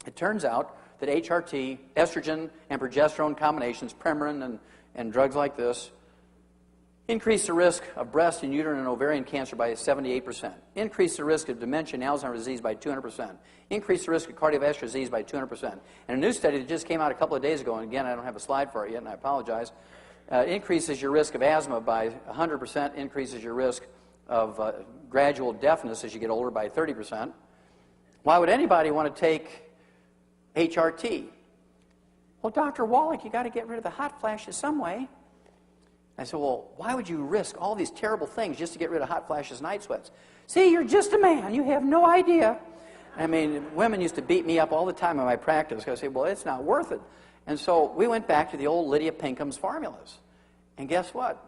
It turns out that HRT, estrogen and progesterone combinations, Premarin and drugs like this, increase the risk of breast and uterine and ovarian cancer by 78%. Increase the risk of dementia and Alzheimer's disease by 200%. Increase the risk of cardiovascular disease by 200%. And a new study that just came out a couple of days ago, and again, I don't have a slide for it yet, and I apologize, increases your risk of asthma by 100%, increases your risk of gradual deafness as you get older by 30%. Why would anybody want to take HRT? Well, Dr. Wallach, you got to get rid of the hot flashes some way. I said, well, why would you risk all these terrible things just to get rid of hot flashes and night sweats? See, you're just a man. You have no idea. I mean, women used to beat me up all the time in my practice. I said, well, it's not worth it. And so we went back to the old Lydia Pinkham's formulas. And guess what?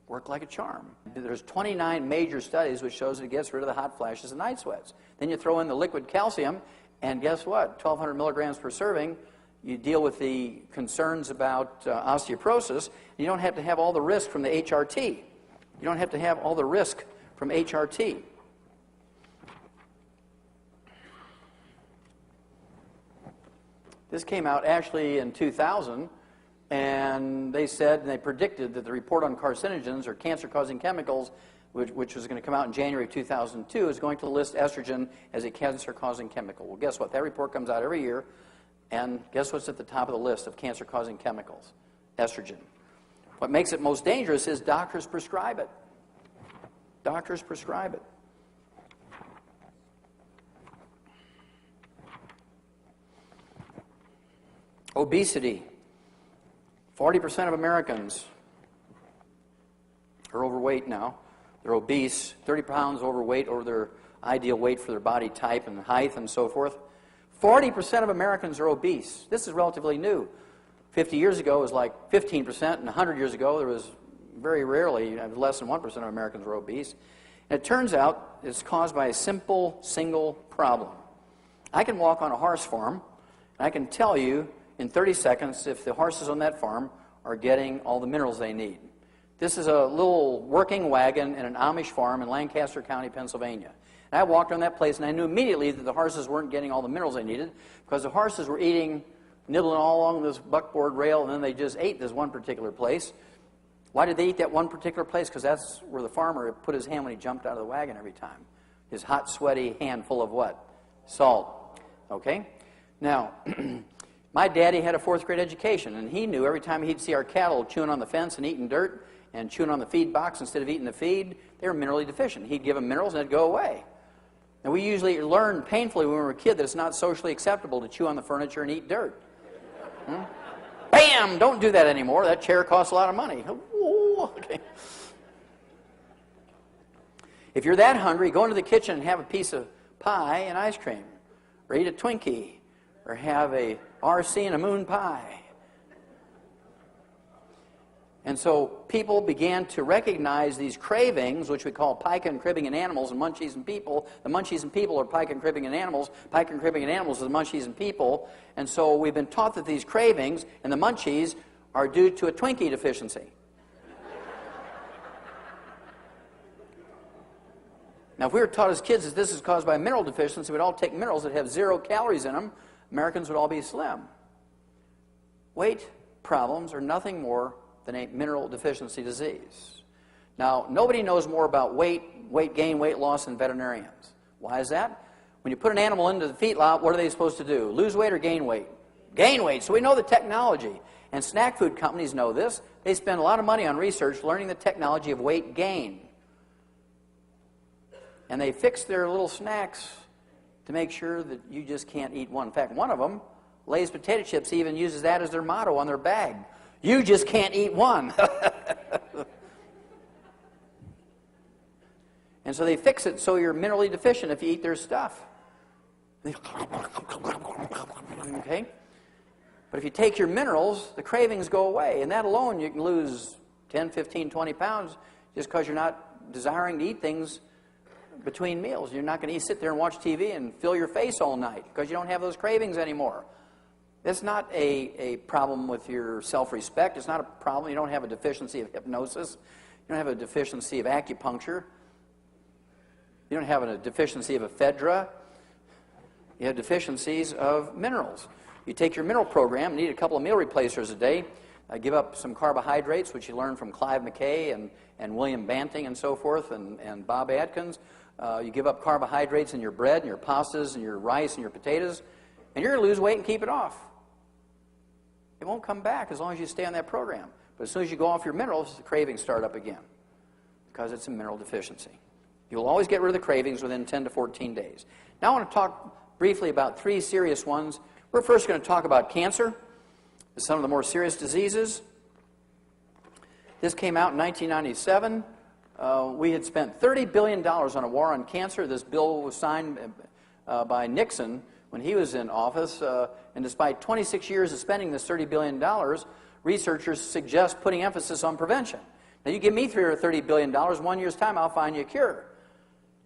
Worked like a charm. There's 29 major studies which shows that it gets rid of the hot flashes and night sweats. Then you throw in the liquid calcium, and guess what? 1,200 milligrams per serving. You deal with the concerns about osteoporosis. You don't have to have all the risk from the HRT. You don't have to have all the risk from HRT. This came out actually in 2000, and they said, and they predicted that the report on carcinogens or cancer-causing chemicals, which was going to come out in January of 2002, is going to list estrogen as a cancer-causing chemical. Well, guess what? That report comes out every year. And guess what's at the top of the list of cancer-causing chemicals? Estrogen. What makes it most dangerous is doctors prescribe it. Doctors prescribe it. Obesity. 40% of Americans are overweight now. They're obese, 30 pounds overweight over their ideal weight for their body type and height and so forth. 40% of Americans are obese. This is relatively new. 50 years ago, it was like 15%, and 100 years ago, there was very rarely, less than 1% of Americans were obese. And it turns out it's caused by a simple, single problem. I can walk on a horse farm, and I can tell you in 30 seconds if the horses on that farm are getting all the minerals they need. This is a little working wagon in an Amish farm in Lancaster County, Pennsylvania. And I walked on that place, and I knew immediately that the horses weren't getting all the minerals they needed because the horses were eating, nibbling all along this buckboard rail, and then they just ate this one particular place. Why did they eat that one particular place? Because that's where the farmer put his hand when he jumped out of the wagon every time. His hot, sweaty hand full of what? Salt. Okay? Now, my daddy had a fourth-grade education, and he knew every time he'd see our cattle chewing on the fence and eating dirt and chewing on the feed box instead of eating the feed, they were minerally deficient. He'd give them minerals, and it'd go away. And we usually learned painfully when we were a kid that it's not socially acceptable to chew on the furniture and eat dirt. Bam! Don't do that anymore. That chair costs a lot of money. Ooh, okay. If you're that hungry, go into the kitchen and have a piece of pie and ice cream, or eat a Twinkie, or have a RC and a moon pie. And so people began to recognize these cravings, which we call pica and cribbing in animals and munchies in people. The munchies in people are pica and cribbing in animals. Pica and cribbing in animals are the munchies in people. And so we've been taught that these cravings and the munchies are due to a Twinkie deficiency. Now, if we were taught as kids that this is caused by a mineral deficiency, we'd all take minerals that have 0 calories in them. Americans would all be slim. Weight problems are nothing more than a mineral deficiency disease. Now, nobody knows more about weight gain, weight loss than veterinarians. Why is that? When you put an animal into the feedlot, what are they supposed to do? Lose weight or gain weight? Gain weight. So we know the technology. And snack food companies know this. They spend a lot of money on research learning the technology of weight gain. And they fix their little snacks to make sure that you just can't eat one. In fact, one of them, Lay's potato chips, even uses that as their motto on their bag. You just can't eat one. And so they fix it so you're minerally deficient if you eat their stuff. Okay? But if you take your minerals, the cravings go away. And that alone, you can lose 10, 15, 20 pounds just because you're not desiring to eat things between meals. You're not going to sit there and watch TV and fill your face all night because you don't have those cravings anymore. That's not a problem with your self-respect. It's not a problem. You don't have a deficiency of hypnosis. You don't have a deficiency of acupuncture. You don't have a deficiency of ephedra. You have deficiencies of minerals. You take your mineral program, need a couple of meal replacers a day, give up some carbohydrates, which you learned from Clive McKay and William Banting and so forth, and Bob Atkins. You give up carbohydrates in your bread and your pastas and your rice and your potatoes, and you're going to lose weight and keep it off. It won't come back as long as you stay on that program. But as soon as you go off your minerals, the cravings start up again because it's a mineral deficiency. You'll always get rid of the cravings within 10 to 14 days. Now I want to talk briefly about 3 serious ones. We're first going to talk about cancer, some of the more serious diseases. This came out in 1997. We had spent $30 billion on a war on cancer. This bill was signed by Nixon when he was in office. And despite 26 years of spending this $30 billion, researchers suggest putting emphasis on prevention. Now, you give me $30 billion, 1 year's time, I'll find you a cure.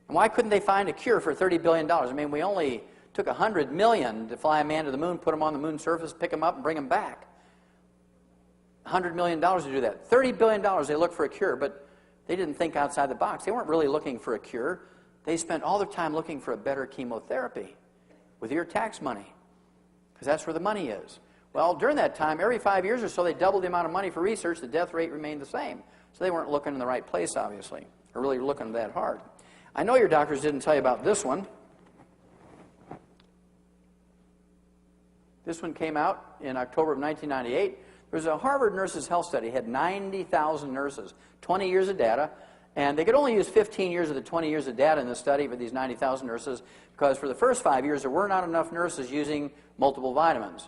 And why couldn't they find a cure for $30 billion? I mean, we only took $100 million to fly a man to the moon, put him on the moon's surface, pick him up, and bring him back. $100 million to do that. $30 billion, they looked for a cure, but they didn't think outside the box. They weren't really looking for a cure. They spent all their time looking for a better chemotherapy with your tax money, because that's where the money is. Well, during that time, every 5 years or so, they doubled the amount of money for research. The death rate remained the same. So they weren't looking in the right place, obviously, or really looking that hard. I know your doctors didn't tell you about this one. This one came out in October of 1998. There was a Harvard Nurses Health Study. It had 90,000 nurses, 20 years of data, and they could only use 15 years of the 20 years of data in the study for these 90,000 nurses because for the first 5 years there were not enough nurses using multiple vitamins.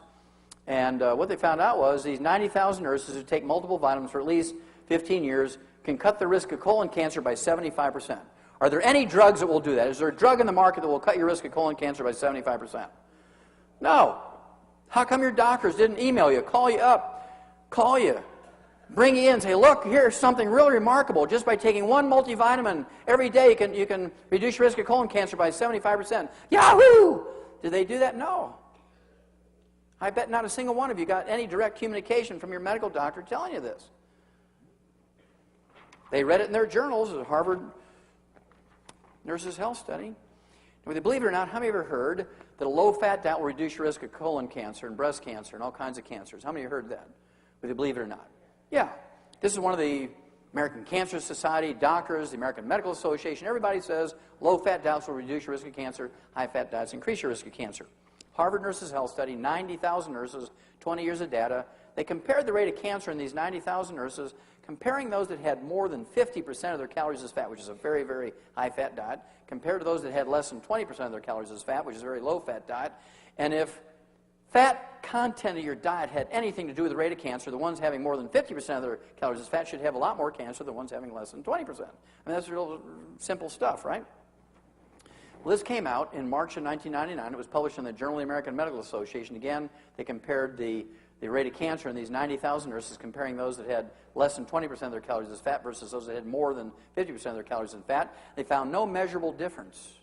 And what they found out was these 90,000 nurses who take multiple vitamins for at least 15 years can cut the risk of colon cancer by 75%. Are there any drugs that will do that? Is there a drug in the market that will cut your risk of colon cancer by 75%? No. How come your doctors didn't email you, call you up, call you, bring you in and say, look, here's something really remarkable. Just by taking one multivitamin every day, you can reduce your risk of colon cancer by 75%. Yahoo! Did they do that? No. I bet not a single one of you got any direct communication from your medical doctor telling you this. They read it in their journals, the Harvard Nurses Health Study. And whether you believe it or not, how many of you ever heard that a low-fat diet will reduce your risk of colon cancer and breast cancer and all kinds of cancers? How many of you heard that? Whether you believe it or not. Yeah. This is one of the American Cancer Society, doctors, the American Medical Association. Everybody says low-fat diets will reduce your risk of cancer, high-fat diets increase your risk of cancer. Harvard Nurses Health Study, 90,000 nurses, 20 years of data. They compared the rate of cancer in these 90,000 nurses, comparing those that had more than 50% of their calories as fat, which is a very, very high-fat diet, compared to those that had less than 20% of their calories as fat, which is a very low-fat diet. And if fat content of your diet had anything to do with the rate of cancer, the ones having more than 50% of their calories as fat should have a lot more cancer than the ones having less than 20%. I mean, that's real simple stuff, right? Well, this came out in March of 1999. It was published in the Journal of the American Medical Association. Again, they compared the rate of cancer in these 90,000 nurses, comparing those that had less than 20% of their calories as fat versus those that had more than 50% of their calories as fat. They found no measurable difference.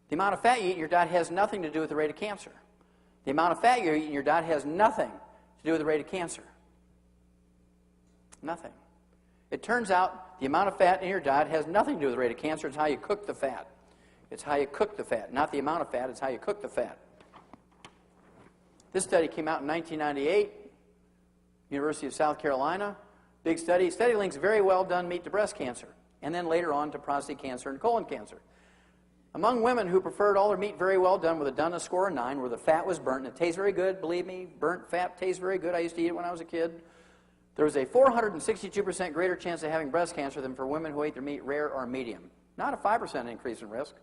The amount of fat you eat in your diet has nothing to do with the rate of cancer. The amount of fat you eat in your diet has nothing to do with the rate of cancer. Nothing. It turns out the amount of fat in your diet has nothing to do with the rate of cancer. It's how you cook the fat. It's how you cook the fat. Not the amount of fat, it's how you cook the fat. This study came out in 1998, University of South Carolina. Big study. Study links very well done meat to breast cancer, and then later on to prostate cancer and colon cancer. Among women who preferred all their meat very well done with a Dunn score of 9, where the fat was burnt, and it tastes very good, believe me, burnt fat tastes very good. I used to eat it when I was a kid. There was a 462% greater chance of having breast cancer than for women who ate their meat rare or medium. Not a 5% increase in risk.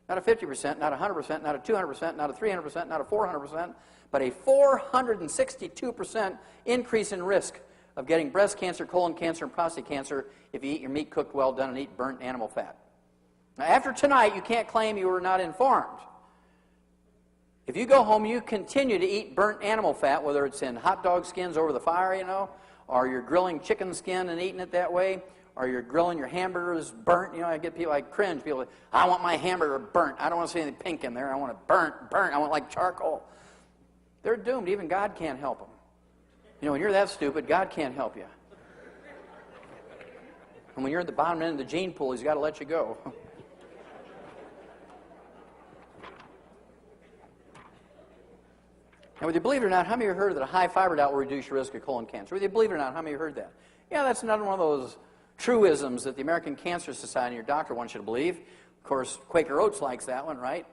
Not a 50%, not a 100%, not a 200%, not a 300%, not a 400%, but a 462% increase in risk of getting breast cancer, colon cancer, and prostate cancer if you eat your meat cooked well done and eat burnt animal fat. Now, after tonight, you can't claim you were not informed. If you go home, you continue to eat burnt animal fat, whether it's in hot dog skins over the fire, you know, or you're grilling chicken skin and eating it that way, or you're grilling your hamburgers burnt. You know, I get people, I cringe. People, I want my hamburger burnt. I don't want to see anything pink in there. I want it burnt. I want like charcoal. They're doomed. Even God can't help them. You know, when you're that stupid, God can't help you. And when you're at the bottom end of the gene pool, He's got to let you go. Now, whether you believe it or not, how many of you heard that a high fiber diet will reduce your risk of colon cancer? Whether you believe it or not, how many of you heard that? Yeah, that's another one of those truisms that the American Cancer Society and your doctor wants you to believe. Of course, Quaker Oats likes that one, right?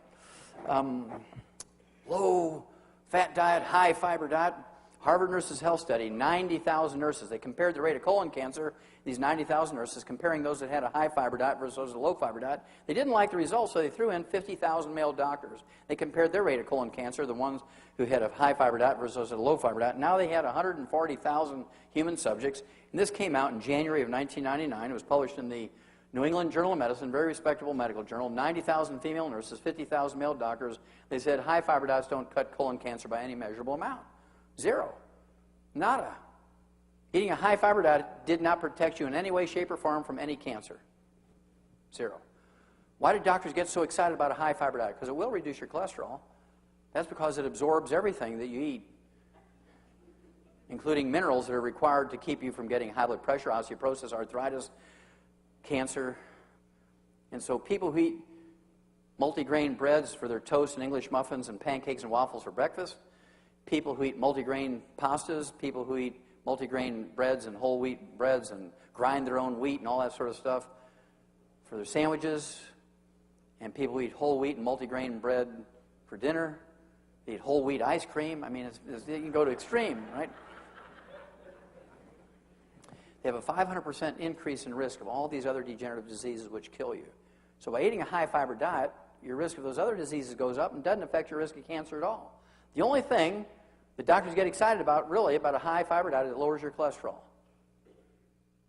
Low-fat diet, high-fiber diet. Harvard Nurses Health Study, 90,000 nurses. They compared the rate of colon cancer, these 90,000 nurses, comparing those that had a high-fiber diet versus those with a low-fiber diet. They didn't like the results, so they threw in 50,000 male doctors. They compared their rate of colon cancer, the ones who had a high-fiber diet versus those with a low-fiber diet. Now they had 140,000 human subjects, and this came out in January of 1999. It was published in the New England Journal of Medicine, very respectable medical journal. 90,000 female nurses, 50,000 male doctors. They said high-fiber diets don't cut colon cancer by any measurable amount. Zero. Nada. Eating a high-fiber diet did not protect you in any way, shape, or form from any cancer. Zero. Why do doctors get so excited about a high-fiber diet? Because it will reduce your cholesterol. That's because it absorbs everything that you eat, including minerals that are required to keep you from getting high blood pressure, osteoporosis, arthritis, cancer. And so people who eat multigrain breads for their toast and English muffins and pancakes and waffles for breakfast, people who eat multigrain pastas, people who eat multigrain breads and whole wheat breads and grind their own wheat and all that sort of stuff for their sandwiches, and people who eat whole wheat and multigrain bread for dinner, they eat whole wheat ice cream. I mean, you can go to extreme, right? They have a 500% increase in risk of all these other degenerative diseases which kill you. So by eating a high-fiber diet, your risk of those other diseases goes up and doesn't affect your risk of cancer at all. The only thing that doctors get excited about, really, about a high-fiber diet is it lowers your cholesterol.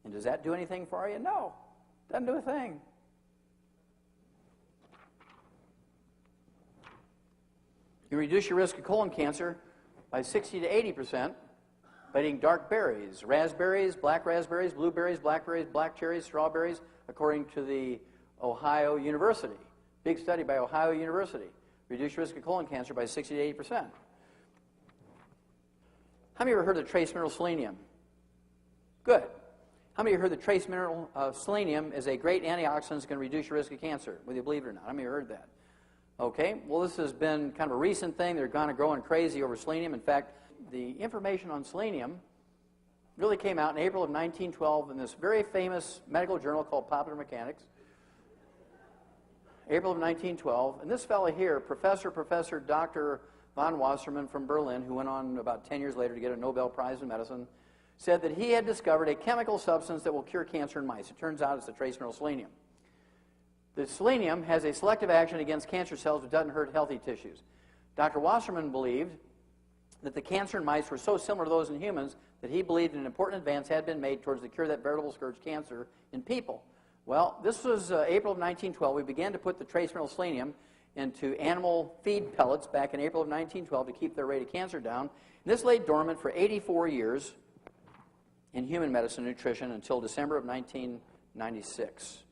And does that do anything for you? No. Doesn't do a thing. You reduce your risk of colon cancer by 60 to 80% by eating dark berries, raspberries, black raspberries, blueberries, blackberries, black cherries, strawberries, according to the Ohio University. Big study by Ohio University. Reduce your risk of colon cancer by 60 to 80%. How many of you ever heard of trace mineral selenium? Good. How many of you heard that trace mineral selenium is a great antioxidant that's going to reduce your risk of cancer, whether you believe it or not? How many of you heard that? Okay, well, this has been kind of a recent thing. They're kind of growing crazy over selenium. In fact, the information on selenium really came out in April of 1912 in this very famous medical journal called Popular Mechanics. April of 1912, and this fellow here, Professor Dr. von Wassermann from Berlin, who went on about 10 years later to get a Nobel Prize in medicine, said that he had discovered a chemical substance that will cure cancer in mice. It turns out it's the trace mineral selenium. The selenium has a selective action against cancer cells but doesn't hurt healthy tissues. Dr. Wassermann believed that the cancer in mice were so similar to those in humans that he believed an important advance had been made towards the cure of that veritable scourge cancer in people. Well, this was April of 1912. We began to put the trace mineral selenium into animal feed pellets back in April of 1912 to keep their rate of cancer down. And this lay dormant for 84 years in human medicine and nutrition until December of 1996.